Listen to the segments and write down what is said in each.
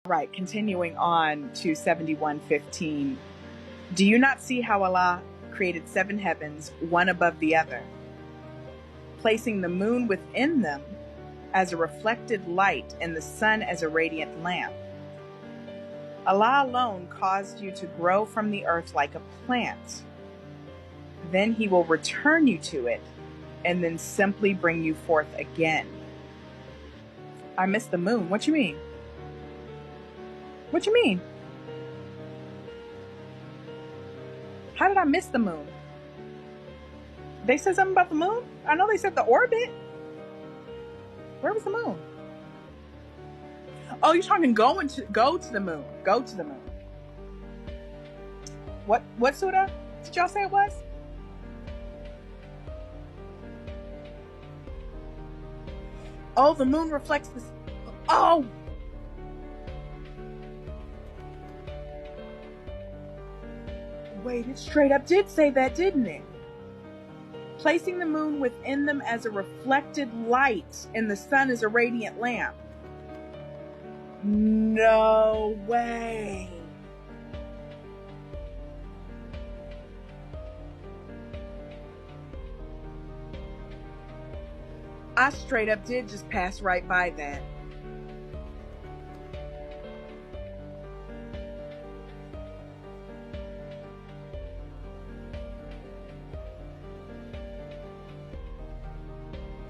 Right, continuing on to 71:15. Do you not see how Allah created 7 heavens, one above the other, placing the moon within them as a reflected light and the sun as a radiant lamp? Allah alone caused you to grow from the earth like a plant. Then He will return you to it and then simply bring you forth again. I missed the moon. What you mean? What you mean? How did I miss the moon? They said something about the moon? I know they said the orbit. Where was the moon? Oh, you're talking go to the moon. Go to the moon. What surah did y'all say it was? Oh, the moon reflects this. Oh! Wait, it straight up did say that, didn't it? Placing the moon within them as a reflected light and the sun as a radiant lamp. No way. I straight up did just pass right by that.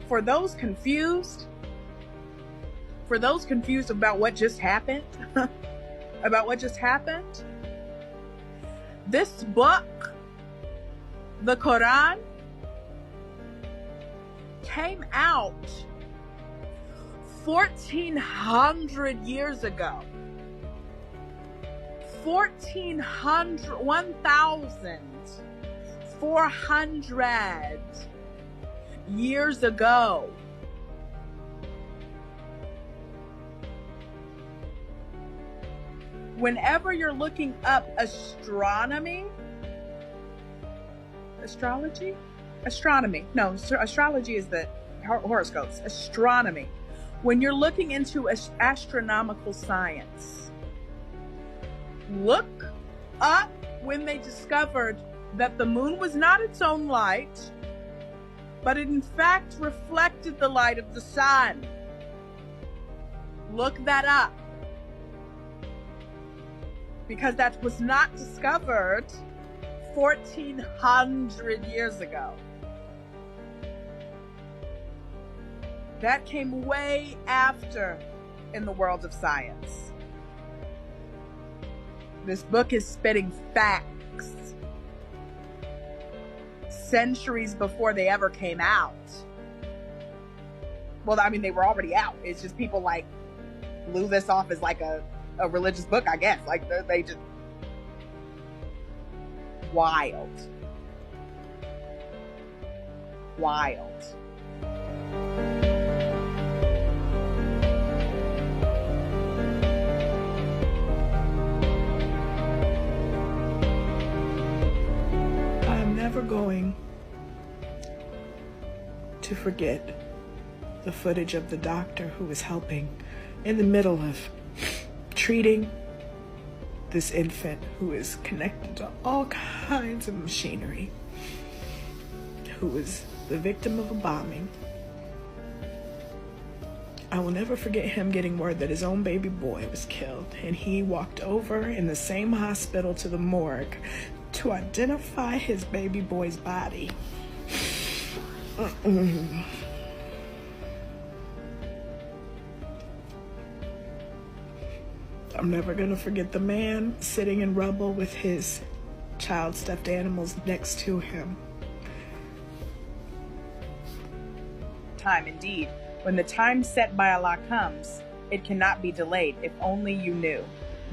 For those confused about what just happened, this book, the Qur'an, came out 1,400 years ago. 1,400 years ago. Whenever you're looking up astrology. No, astrology is the horoscopes. Astronomy. When you're looking into astronomical science, look up when they discovered that the moon was not its own light, but it in fact reflected the light of the sun. Look that up. Because that was not discovered 1,400 years ago. That came way after in the world of science. This book is spitting facts centuries before they ever came out. Well, I mean, they were already out. It's just people like blew this off as like a religious book, I guess. Like they just wild. I'm never going to forget the footage of the doctor who was helping in the middle of treating this infant who is connected to all kinds of machinery, who was the victim of a bombing. I will never forget him getting word that his own baby boy was killed, and he walked over in the same hospital to the morgue to identify his baby boy's body. I'm never going to forget the man sitting in rubble with his child stuffed animals next to him. Time indeed. When the time set by Allah comes, it cannot be delayed. If only you knew.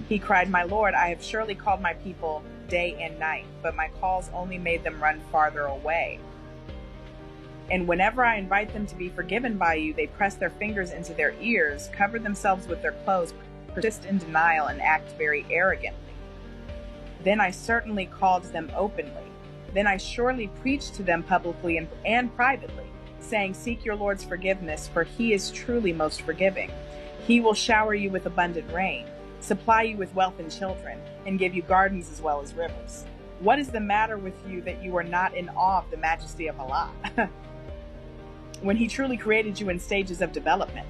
He cried, "My Lord, I have surely called my people day and night, but my calls only made them run farther away. And whenever I invite them to be forgiven by you, they press their fingers into their ears, cover themselves with their clothes, persist in denial, and act very arrogantly. Then I certainly called them openly. Then I surely preached to them publicly and privately, saying, seek your Lord's forgiveness, for He is truly most forgiving. He will shower you with abundant rain. supply you with wealth and children, and give you gardens as well as rivers. What is the matter with you that you are not in awe of the majesty of Allah when He truly created you in stages of development?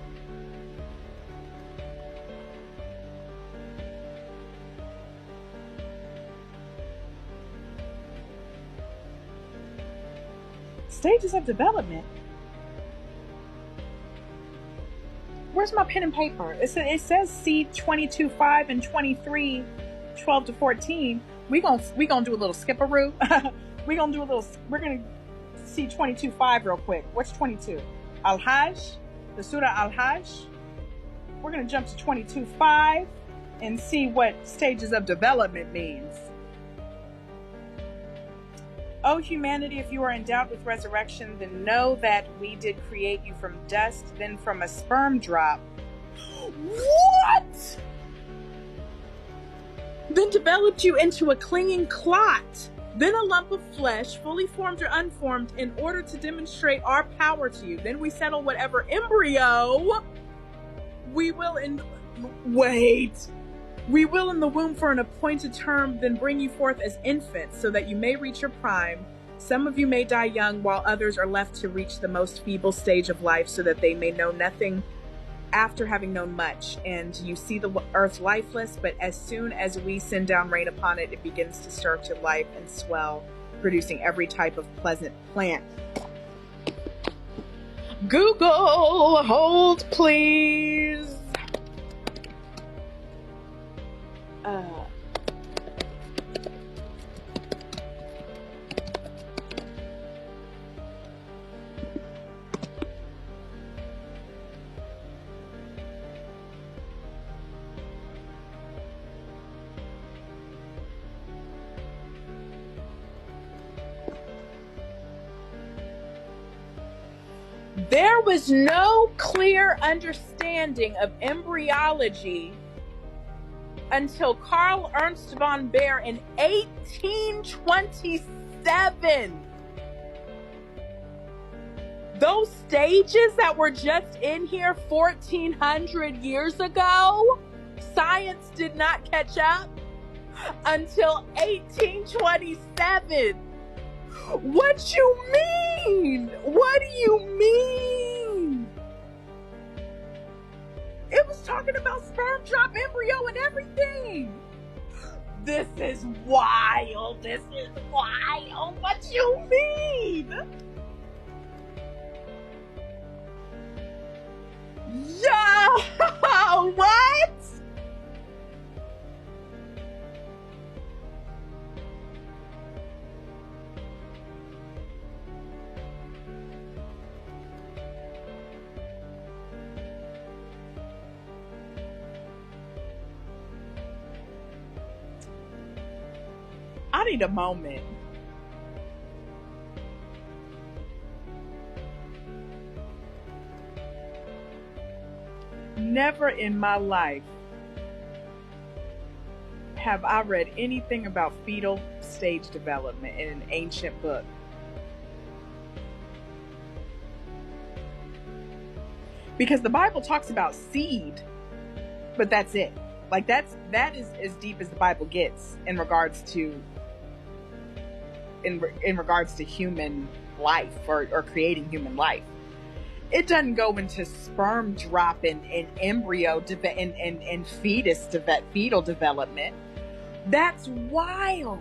Stages of development? Where's my pen and paper? It says see 22:5 and 23, 12 to 14. We gonna do a little skipperoo. We're gonna see 22:5 real quick. What's 22? Al-Hajj, the Surah Al-Hajj. We're gonna jump to 22:5 and see what stages of development means. O humanity, if you are in doubt with resurrection, then know that we did create you from dust, then from a sperm drop. What? Then developed you into a clinging clot, then a lump of flesh, fully formed or unformed, in order to demonstrate our power to you. Then we settle whatever embryo we will in the womb for an appointed term, then bring you forth as infants, so that you may reach your prime. Some of you may die young, while others are left to reach the most feeble stage of life, so that they may know nothing after having known much. And you see the earth lifeless, but as soon as we send down rain upon it, it begins to stir to life and swell, producing every type of pleasant plant. Google, hold please. There was no clear understanding of embryology until Carl Ernst von Baer in 1827. Those stages that were just in here 1400 years ago, science did not catch up until 1827. What you mean? What do you mean? It was talking about sperm drop, embryo, and everything. This is wild. This is wild. What you mean? Yeah. What? I need a moment. Never in my life have I read anything about fetal stage development in an ancient book. Because the Bible talks about seed, but that's it. Like that is as deep as the Bible gets in regards to human life or creating human life. It doesn't go into sperm drop and embryo and fetal development. That's wild.